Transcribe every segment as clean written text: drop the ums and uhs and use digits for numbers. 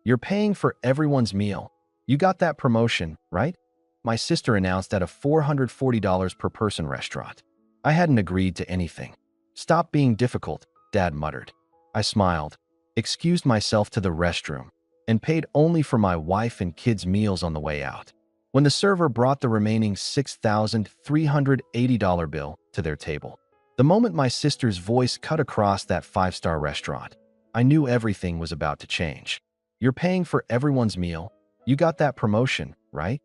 You're paying for everyone's meal. You got that promotion, right? My sister announced at a $440 per person restaurant. I hadn't agreed to anything. Stop being difficult, Dad muttered. I smiled, excused myself to the restroom, and paid only for my wife and kids' meals on the way out. When the server brought the remaining $6,380 bill to their table, the moment my sister's voice cut across that five-star restaurant, I knew everything was about to change. You're paying for everyone's meal. You got that promotion, right?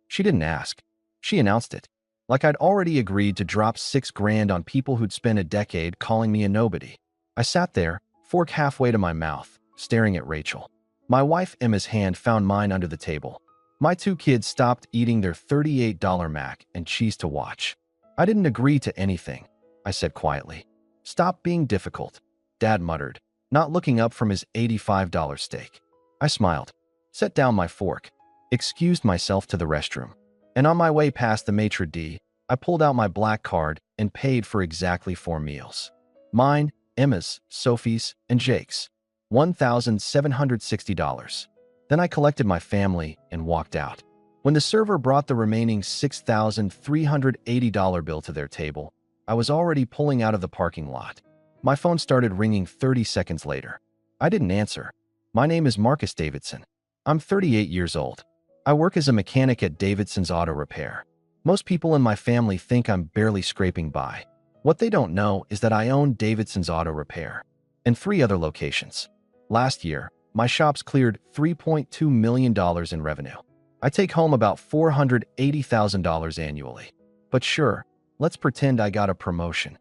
She didn't ask. She announced it. Like I'd already agreed to drop $6,000 on people who'd spent a decade calling me a nobody. I sat there, fork halfway to my mouth, staring at Rachel. My wife Emma's hand found mine under the table. My two kids stopped eating their $38 mac and cheese to watch. I didn't agree to anything, I said quietly. Stop being difficult, Dad muttered, not looking up from his $85 steak. I smiled, set down my fork, excused myself to the restroom, and on my way past the maitre d', I pulled out my black card and paid for exactly 4 meals. Mine, Emma's, Sophie's, and Jake's. $1,760. Then I collected my family and walked out. When the server brought the remaining $6,380 bill to their table, I was already pulling out of the parking lot. My phone started ringing 30 seconds later. I didn't answer. My name is Marcus Davidson. I'm 38 years old. I work as a mechanic at Davidson's Auto Repair. Most people in my family think I'm barely scraping by. What they don't know is that I own Davidson's Auto Repair and 3 other locations. Last year, my shops cleared $3.2 million in revenue. I take home about $480,000 annually. But sure, let's pretend I got a promotion.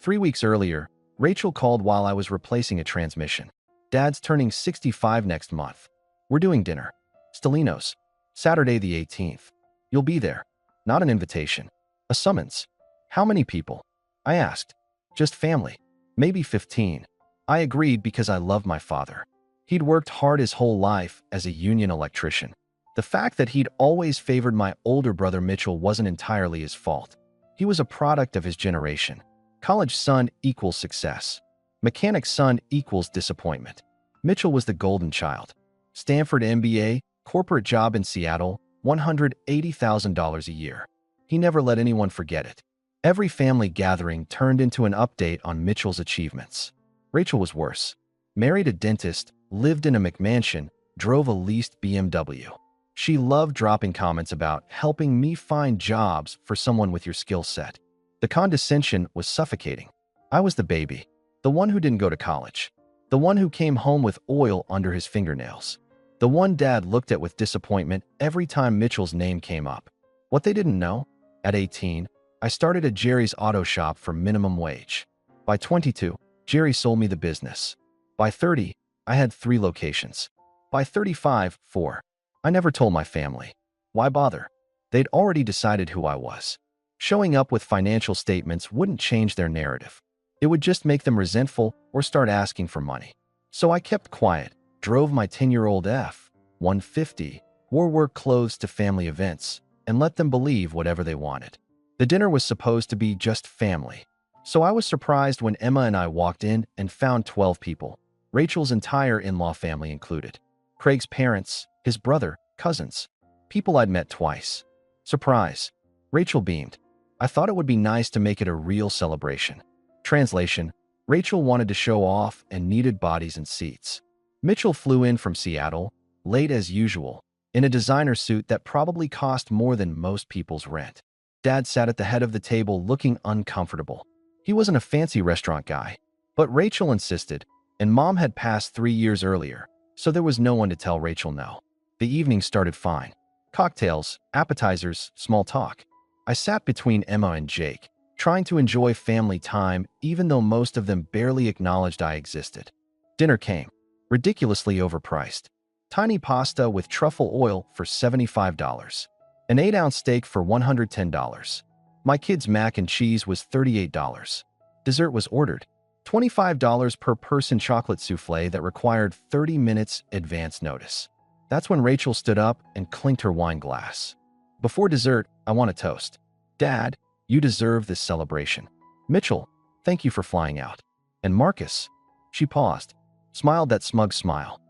3 weeks earlier, Rachel called while I was replacing a transmission. Dad's turning 65 next month. We're doing dinner. Stellino's. Saturday the 18th. You'll be there. Not an invitation. A summons. How many people? I asked. Just family. Maybe 15. I agreed because I love my father. He'd worked hard his whole life as a union electrician. The fact that he'd always favored my older brother Mitchell wasn't entirely his fault. He was a product of his generation. College son equals success. Mechanic son equals disappointment. Mitchell was the golden child. Stanford MBA, corporate job in Seattle, $180,000 a year. He never let anyone forget it. Every family gathering turned into an update on Mitchell's achievements. Rachel was worse. Married a dentist, lived in a McMansion, drove a leased BMW. She loved dropping comments about helping me find jobs for someone with your skill set. The condescension was suffocating. I was the baby, the one who didn't go to college, the one who came home with oil under his fingernails, the one Dad looked at with disappointment every time Mitchell's name came up. What they didn't know? At 18, I started a Jerry's auto shop for minimum wage. By 22, Jerry sold me the business. By 30, I had 3 locations. By 35, 4. I never told my family. Why bother? They'd already decided who I was. Showing up with financial statements wouldn't change their narrative. It would just make them resentful or start asking for money. So I kept quiet, drove my 10-year-old F-150, wore work clothes to family events, and let them believe whatever they wanted. The dinner was supposed to be just family. So I was surprised when Emma and I walked in and found 12 people, Rachel's entire in-law family included. Craig's parents, his brother, cousins, people I'd met twice. Surprise. Rachel beamed. I thought it would be nice to make it a real celebration. Translation: Rachel wanted to show off and needed bodies and seats. Mitchell flew in from Seattle, late as usual, in a designer suit that probably cost more than most people's rent. Dad sat at the head of the table looking uncomfortable. He wasn't a fancy restaurant guy, but Rachel insisted, and Mom had passed 3 years earlier, so there was no one to tell Rachel no. The evening started fine. Cocktails, appetizers, small talk. I sat between Emma and Jake, trying to enjoy family time even though most of them barely acknowledged I existed. Dinner came, ridiculously overpriced. Tiny pasta with truffle oil for $75. An 8-ounce steak for $110. My kids' mac and cheese was $38. Dessert was ordered. $25 per person chocolate souffle that required 30 minutes advance notice. That's when Rachel stood up and clinked her wine glass. Before dessert, I want a toast. Dad, you deserve this celebration. Mitchell, thank you for flying out. And Marcus. She paused, smiled that smug smile.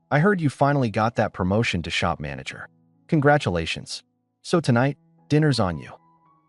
I heard you finally got that promotion to shop manager. Congratulations. So tonight, dinner's on you."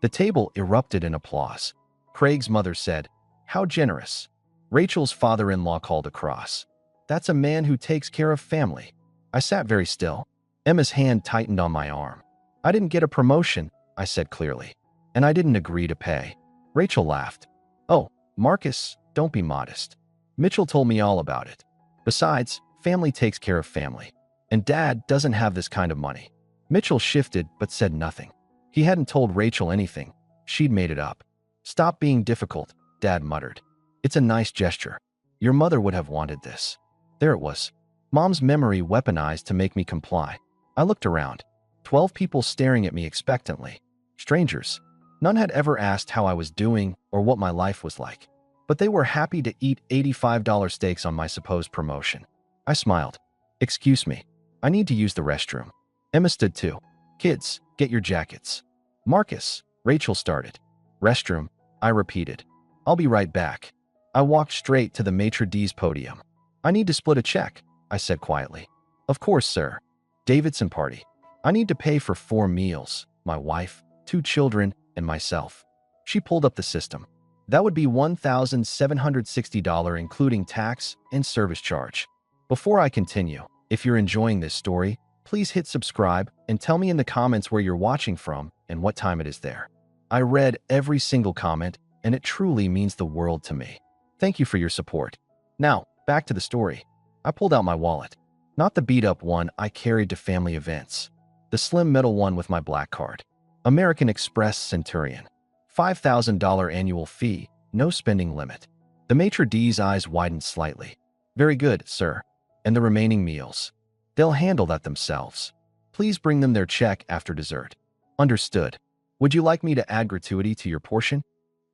The table erupted in applause. Craig's mother said, "How generous." Rachel's father-in-law called across, "That's a man who takes care of family." I sat very still. Emma's hand tightened on my arm. "I didn't get a promotion," I said clearly, "and I didn't agree to pay." Rachel laughed. "Oh, Marcus, don't be modest. Mitchell told me all about it. Besides, family takes care of family, and Dad doesn't have this kind of money." Mitchell shifted but said nothing. He hadn't told Rachel anything. She'd made it up. "Stop being difficult," Dad muttered. "It's a nice gesture. Your mother would have wanted this." There it was. Mom's memory weaponized to make me comply. I looked around. 12 people staring at me expectantly. Strangers. None had ever asked how I was doing or what my life was like. But they were happy to eat $85 steaks on my supposed promotion. I smiled. "Excuse me. I need to use the restroom." Emma stood too. "Kids, get your jackets." "Marcus," Rachel started. "Restroom," I repeated. "I'll be right back." I walked straight to the maitre d's podium. "I need to split a check," I said quietly. "Of course, sir." "Davidson party. I need to pay for 4 meals, my wife, 2 children, and myself." She pulled up the system. "That would be $1,760 including tax and service charge." Before I continue, if you're enjoying this story, please hit subscribe and tell me in the comments where you're watching from and what time it is there. I read every single comment, and it truly means the world to me. Thank you for your support. Now, back to the story. I pulled out my wallet. Not the beat-up one I carried to family events. The slim metal one with my black card. American Express Centurion. $5,000 annual fee, no spending limit. The maitre d's eyes widened slightly. "Very good, sir. And the remaining meals? They'll handle that themselves. Please bring them their check after dessert." "Understood. Would you like me to add gratuity to your portion?"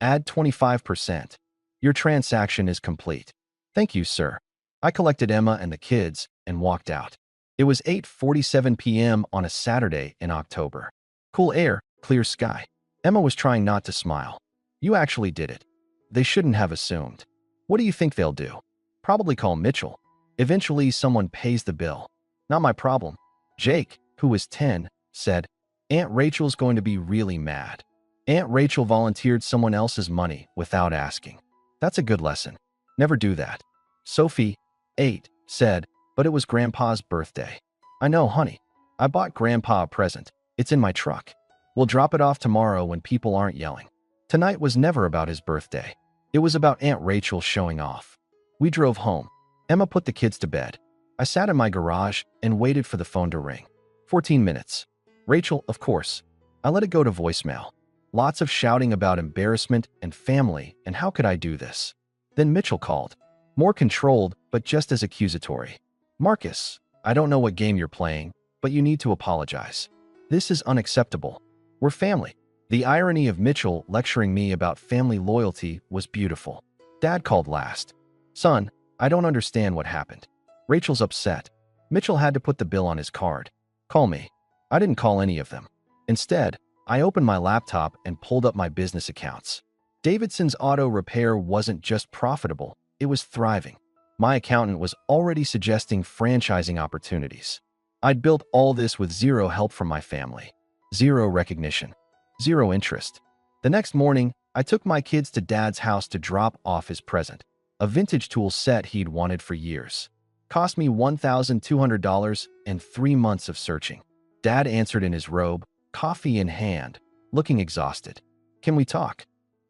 "Add 25%. Your transaction is complete." "Thank you, sir." I collected Emma and the kids and walked out. It was 8:47 p.m. on a Saturday in October. Cool air, clear sky. Emma was trying not to smile. "You actually did it. They shouldn't have assumed. What do you think they'll do? Probably call Mitchell. Eventually, someone pays the bill. Not my problem." Jake, who was 10, said, "Aunt Rachel's going to be really mad. Aunt Rachel volunteered someone else's money without asking. That's a good lesson. Never do that." Sophie, 8, said, "But it was Grandpa's birthday." "I know, honey. I bought Grandpa a present. It's in my truck. We'll drop it off tomorrow when people aren't yelling." Tonight was never about his birthday. It was about Aunt Rachel showing off. We drove home. Emma put the kids to bed. I sat in my garage and waited for the phone to ring. 14 minutes. Rachel, of course. I let it go to voicemail. Lots of shouting about embarrassment and family and how could I do this. Then Mitchell called. More controlled, but just as accusatory. "Marcus, I don't know what game you're playing, but you need to apologize. This is unacceptable. We're family." The irony of Mitchell lecturing me about family loyalty was beautiful. Dad called last. "Son, I don't understand what happened." Rachel's upset. "Mitchell had to put the bill on his card. Call me." I didn't call any of them. Instead, I opened my laptop and pulled up my business accounts. Davidson's auto repair wasn't just profitable, it was thriving. My accountant was already suggesting franchising opportunities. I'd built all this with zero help from my family. Zero recognition. Zero interest. The next morning, I took my kids to Dad's house to drop off his present, a vintage tool set he'd wanted for years. Cost me $1,200 and 3 months of searching. Dad answered in his robe, coffee in hand, looking exhausted. "Can we talk?"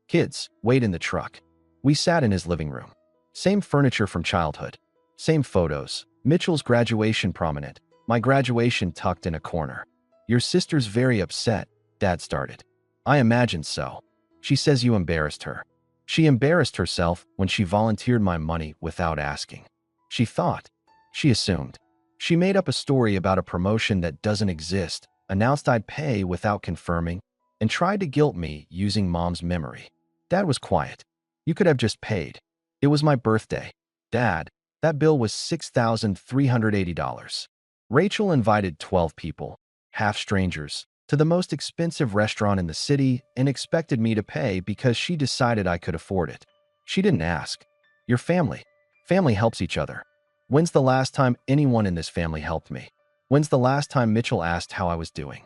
"Kids, wait in the truck." We sat in his living room. Same furniture from childhood. Same photos. Mitchell's graduation prominent. My graduation tucked in a corner. "Your sister's very upset," Dad started. "I imagined so. She says you embarrassed her." "She embarrassed herself when she volunteered my money without asking. She thought. She assumed. She made up a story about a promotion that doesn't exist, announced I'd pay without confirming, and tried to guilt me using Mom's memory." Dad was quiet. "You could have just paid. It was my birthday." "Dad, that bill was $6,380. Rachel invited 12 people, half strangers, to the most expensive restaurant in the city and expected me to pay because she decided I could afford it. She didn't ask. Your family. Family helps each other." When's the last time anyone in this family helped me? When's the last time Mitchell asked how I was doing?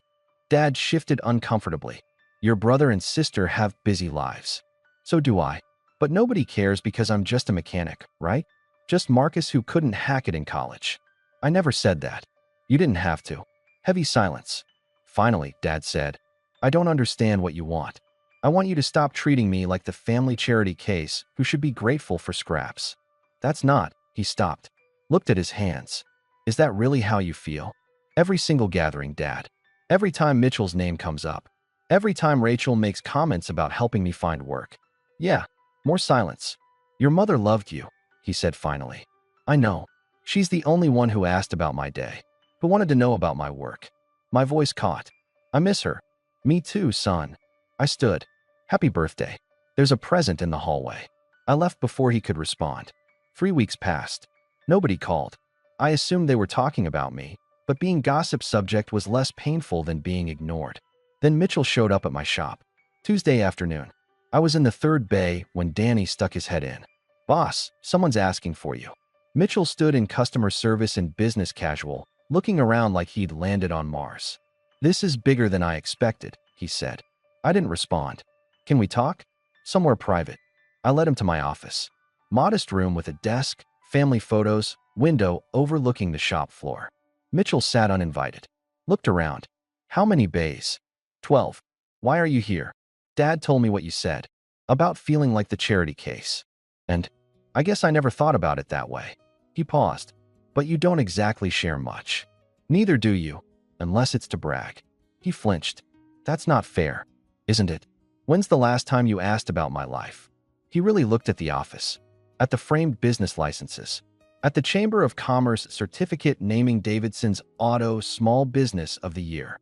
Dad shifted uncomfortably. Your brother and sister have busy lives. So do I. But nobody cares because I'm just a mechanic, right? Just Marcus who couldn't hack it in college. I never said that. You didn't have to. Heavy silence. Finally, Dad said, I don't understand what you want. I want you to stop treating me like the family charity case who should be grateful for scraps. That's not. He stopped. Looked at his hands. Is that really how you feel? Every single gathering, Dad. Every time Mitchell's name comes up. Every time Rachel makes comments about helping me find work. Yeah, more silence. Your mother loved you, he said finally. I know. She's the only one who asked about my day, who wanted to know about my work. My voice caught. I miss her. Me too, son. I stood. Happy birthday. There's a present in the hallway. I left before he could respond. 3 weeks passed. Nobody called. I assumed they were talking about me, but being gossip subject was less painful than being ignored. Then Mitchell showed up at my shop. Tuesday afternoon. I was in the third bay when Danny stuck his head in. Boss, someone's asking for you. Mitchell stood in customer service and business casual, looking around like he'd landed on Mars. This is bigger than I expected, he said. I didn't respond. Can we talk? Somewhere private. I led him to my office. Modest room with a desk, family photos, window overlooking the shop floor. Mitchell sat uninvited. Looked around. How many bays? 12. Why are you here? Dad told me what you said. About feeling like the charity case. And I guess I never thought about it that way. He paused. But you don't exactly share much. Neither do you, unless it's to brag. He flinched. That's not fair, isn't it? When's the last time you asked about my life? He really looked at the office. At the framed business licenses. At the Chamber of Commerce certificate naming Davidson's Auto Small Business of the Year.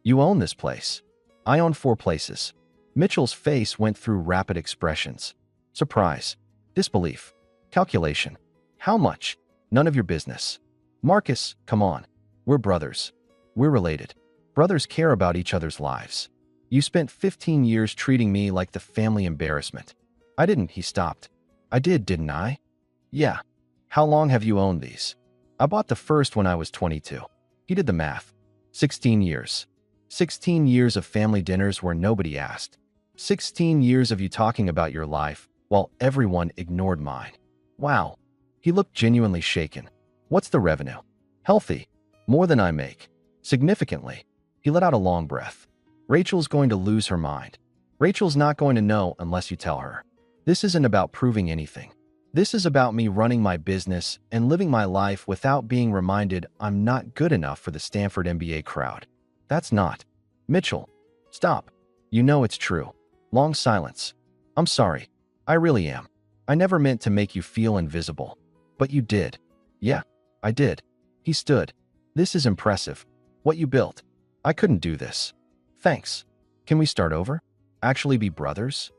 You own this place. I own 4 places. Mitchell's face went through rapid expressions. Surprise. Disbelief. Calculation. How much? None of your business. Marcus, come on. We're brothers. We're related. Brothers care about each other's lives. You spent 15 years treating me like the family embarrassment. I didn't, he stopped. I did, didn't I? Yeah. How long have you owned these? I bought the first when I was 22. He did the math. 16 years. 16 years of family dinners where nobody asked. 16 years of you talking about your life while everyone ignored mine. Wow. He looked genuinely shaken. What's the revenue? Healthy. More than I make. Significantly. He let out a long breath. Rachel's going to lose her mind. Rachel's not going to know unless you tell her. This isn't about proving anything. This is about me running my business and living my life without being reminded I'm not good enough for the Stanford MBA crowd. That's not. Mitchell, stop. You know it's true. Long silence. I'm sorry. I really am. I never meant to make you feel invisible. But you did. Yeah, I did. He stood. This is impressive. What you built. I couldn't do this. Thanks. Can we start over? Actually be brothers?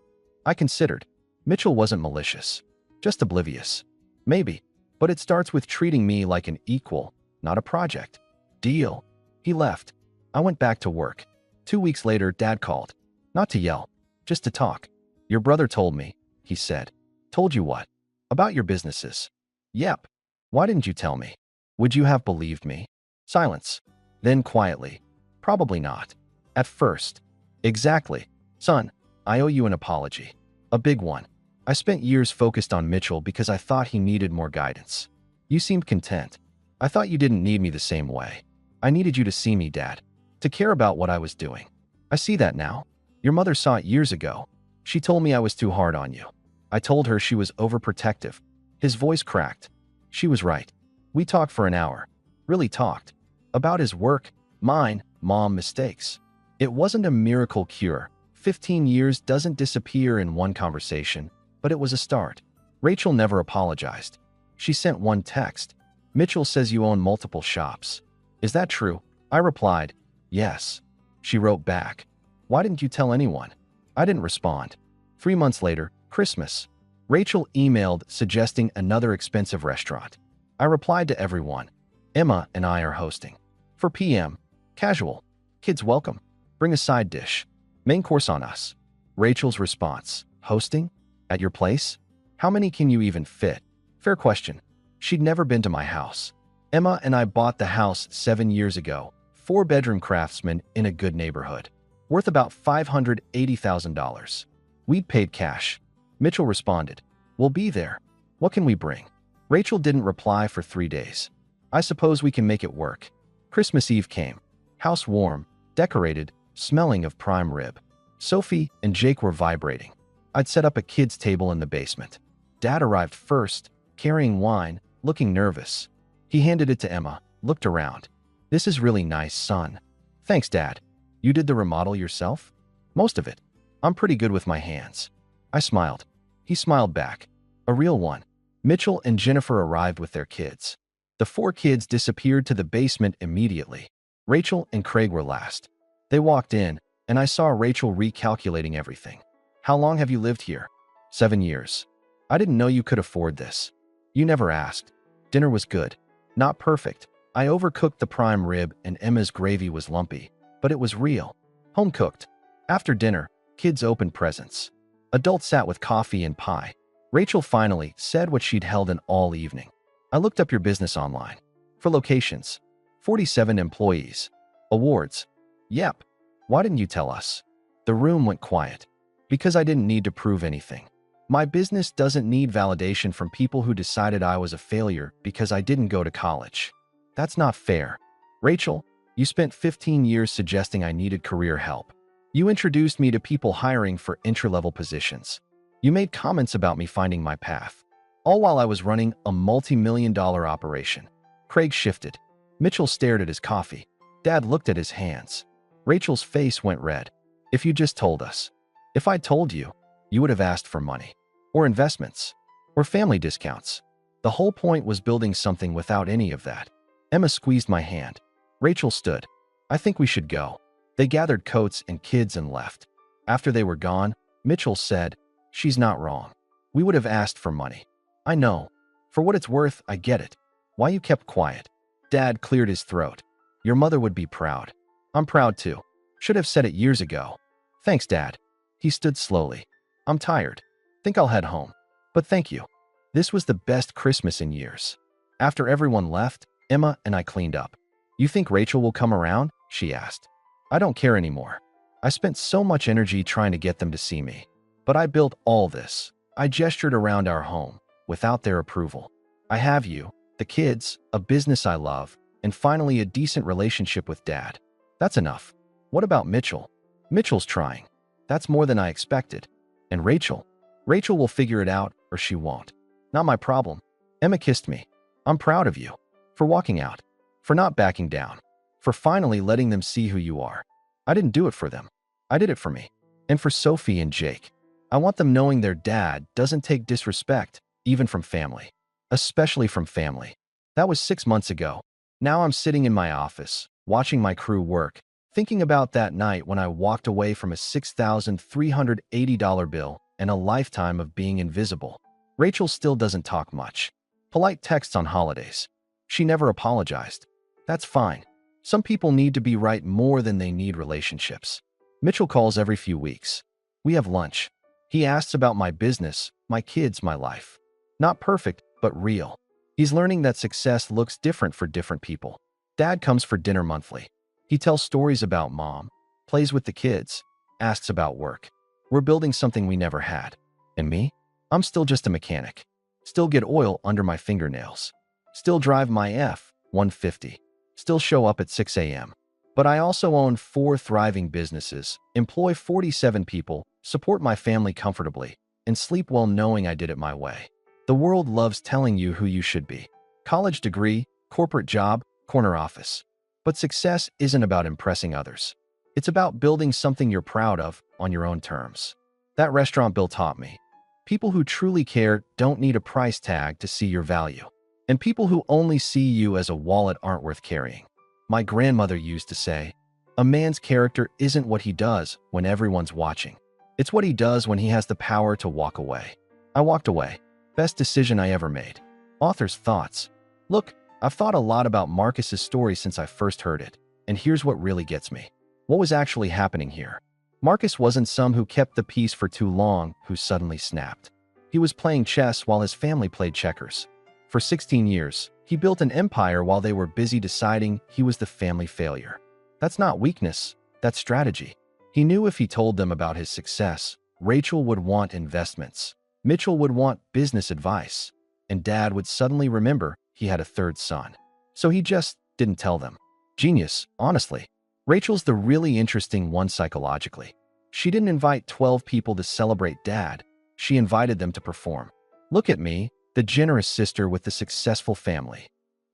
I considered. Mitchell wasn't malicious. Just oblivious. Maybe. But it starts with treating me like an equal, not a project. Deal. He left. I went back to work. 2 weeks later, Dad called. Not to yell. Just to talk. Your brother told me, he said. Told you what? About your businesses. Yep. Why didn't you tell me? Would you have believed me? Silence. Then quietly. Probably not. At first. Exactly. Son, I owe you an apology. A big one. I spent years focused on Mitchell because I thought he needed more guidance. You seemed content. I thought you didn't need me the same way. I needed you to see me, Dad. To care about what I was doing. I see that now. Your mother saw it years ago. She told me I was too hard on you. I told her she was overprotective. His voice cracked. She was right. We talked for an hour. Really talked. About his work, mine, mom, mistakes. It wasn't a miracle cure. 15 years doesn't disappear in one conversation, but it was a start. Rachel never apologized. She sent one text. Mitchell says you own multiple shops. Is that true? I replied, yes. She wrote back. Why didn't you tell anyone? I didn't respond. 3 months later, Christmas. Rachel emailed suggesting another expensive restaurant. I replied to everyone. Emma and I are hosting. For PM. Casual. Kids welcome. Bring a side dish. Main course on us. Rachel's response. Hosting? At your place? How many can you even fit? Fair question. She'd never been to my house. Emma and I bought the house 7 years ago, 4-bedroom craftsman in a good neighborhood, worth about $580,000. We'd paid cash. Mitchell responded, "We'll be there. What can we bring?" Rachel didn't reply for 3 days. "I suppose we can make it work." Christmas Eve came. House warm, decorated, smelling of prime rib. Sophie and Jake were vibrating. I'd set up a kid's table in the basement. Dad arrived first, carrying wine, looking nervous. He handed it to Emma, looked around. "This is really nice, son." "Thanks, Dad. You did the remodel yourself?" "Most of it. I'm pretty good with my hands." I smiled. He smiled back. A real one. Mitchell and Jennifer arrived with their kids. The 4 kids disappeared to the basement immediately. Rachel and Craig were last. They walked in, and I saw Rachel recalculating everything. "How long have you lived here?" 7 years. "I didn't know you could afford this." "You never asked." Dinner was good. Not perfect. I overcooked the prime rib and Emma's gravy was lumpy, but it was real. Home cooked. After dinner, kids opened presents. Adults sat with coffee and pie. Rachel finally said what she'd held in all evening. "I looked up your business online. For locations. 47 employees. Awards. Yep. Why didn't you tell us?" The room went quiet. "Because I didn't need to prove anything. My business doesn't need validation from people who decided I was a failure because I didn't go to college. That's not fair. Rachel, you spent 15 years suggesting I needed career help. You introduced me to people hiring for entry-level positions. You made comments about me finding my path, all while I was running a multi-million-dollar operation." Craig shifted. Mitchell stared at his coffee. Dad looked at his hands. Rachel's face went red. "If you just told us." "If I told you, you would have asked for money. Or investments. Or family discounts. The whole point was building something without any of that." Emma squeezed my hand. Rachel stood. "I think we should go." They gathered coats and kids and left. After they were gone, Mitchell said, "She's not wrong. We would have asked for money." "I know. For what it's worth, I get it. Why you kept quiet?" Dad cleared his throat. "Your mother would be proud. I'm proud too. Should have said it years ago." "Thanks, Dad." He stood slowly. "I'm tired. Think I'll head home. But thank you." This was the best Christmas in years. After everyone left, Emma and I cleaned up. "You think Rachel will come around?" she asked. "I don't care anymore. I spent so much energy trying to get them to see me. But I built all this. I gestured around our home, without their approval. I have you, the kids, a business I love, and finally a decent relationship with Dad. That's enough." "What about Mitchell?" "Mitchell's trying. That's more than I expected." "And Rachel?" "Rachel will figure it out, or she won't. Not my problem." Emma kissed me. "I'm proud of you. For walking out. For not backing down. For finally letting them see who you are. I didn't do it for them. I did it for me. And for Sophie and Jake. I want them knowing their dad doesn't take disrespect, even from family. Especially from family." That was 6 months ago. Now I'm sitting in my office, watching my crew work, thinking about that night when I walked away from a $6,380 bill and a lifetime of being invisible. Rachel still doesn't talk much. Polite texts on holidays. She never apologized. That's fine. Some people need to be right more than they need relationships. Mitchell calls every few weeks. We have lunch. He asks about my business, my kids, my life. Not perfect, but real. He's learning that success looks different for different people. Dad comes for dinner monthly. He tells stories about mom, plays with the kids, asks about work. We're building something we never had. And me? I'm still just a mechanic. Still get oil under my fingernails. Still drive my F-150. Still show up at 6 a.m. But I also own 4 thriving businesses, employ 47 people, support my family comfortably, and sleep well knowing I did it my way. The world loves telling you who you should be. College degree, corporate job, corner office. But success isn't about impressing others. It's about building something you're proud of on your own terms. That restaurant bill taught me. People who truly care don't need a price tag to see your value. And people who only see you as a wallet aren't worth carrying. My grandmother used to say, "A man's character isn't what he does when everyone's watching. It's what he does when he has the power to walk away." I walked away. Best decision I ever made. Author's thoughts. Look, I've thought a lot about Marcus's story since I first heard it, and here's what really gets me. What was actually happening here? Marcus wasn't some who kept the peace for too long who suddenly snapped. He was playing chess while his family played checkers. For 16 years, he built an empire while they were busy deciding he was the family failure. That's not weakness, that's strategy. He knew if he told them about his success, Rachel would want investments, Mitchell would want business advice, and Dad would suddenly remember he had a third son. So he just didn't tell them. Genius, honestly. Rachel's the really interesting one psychologically. She didn't invite 12 people to celebrate Dad. She invited them to perform. Look at me, the generous sister with the successful family.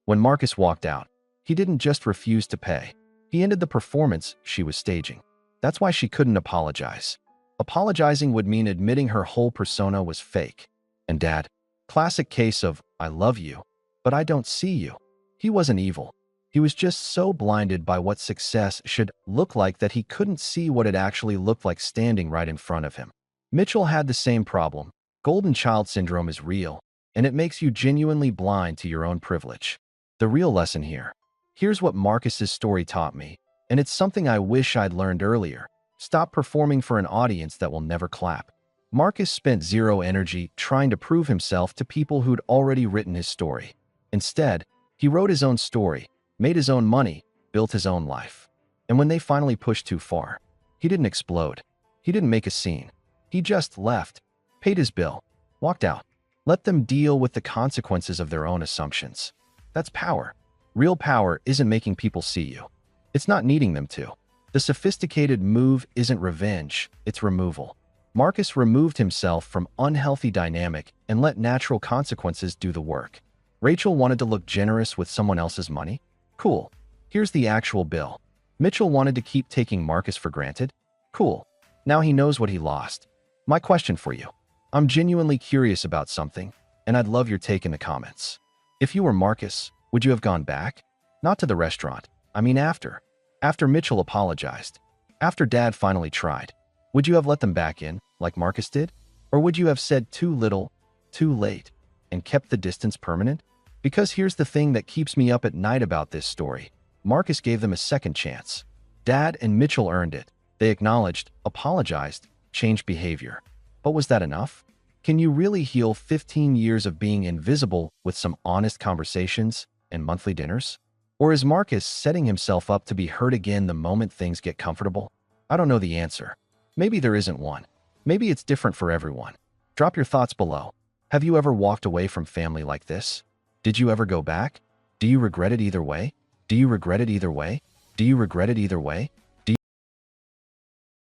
When Marcus walked out, he didn't just refuse to pay. He ended the performance she was staging. That's why she couldn't apologize. Apologizing would mean admitting her whole persona was fake. And Dad, classic case of, I love you, but I don't see you. He wasn't evil. He was just so blinded by what success should look like that he couldn't see what it actually looked like standing right in front of him. Mitchell had the same problem. Golden child syndrome is real, and it makes you genuinely blind to your own privilege. The real lesson here. Here's what Marcus's story taught me, and it's something I wish I'd learned earlier. Stop performing for an audience that will never clap. Marcus spent zero energy trying to prove himself to people who'd already written his story. Instead, he wrote his own story, made his own money, built his own life. And when they finally pushed too far, he didn't explode. He didn't make a scene. He just left, paid his bill, walked out. Let them deal with the consequences of their own assumptions. That's power. Real power isn't making people see you. It's not needing them to. The sophisticated move isn't revenge, it's removal. Marcus removed himself from unhealthy dynamic and let natural consequences do the work. Rachel wanted to look generous with someone else's money? Cool. Here's the actual bill. Mitchell wanted to keep taking Marcus for granted? Cool. Now he knows what he lost. My question for you. I'm genuinely curious about something, and I'd love your take in the comments. If you were Marcus, would you have gone back? Not to the restaurant. I mean after. After Mitchell apologized. After Dad finally tried. Would you have let them back in, like Marcus did? Or would you have said too little, too late, and kept the distance permanent? Because here's the thing that keeps me up at night about this story. Marcus gave them a second chance. Dad and Mitchell earned it. They acknowledged, apologized, changed behavior. But was that enough? Can you really heal 15 years of being invisible with some honest conversations and monthly dinners? Or is Marcus setting himself up to be hurt again the moment things get comfortable? I don't know the answer. Maybe there isn't one. Maybe it's different for everyone. Drop your thoughts below. Have you ever walked away from family like this? Did you ever go back? Do you regret it either way? Do you regret it either way? Do you regret it either way?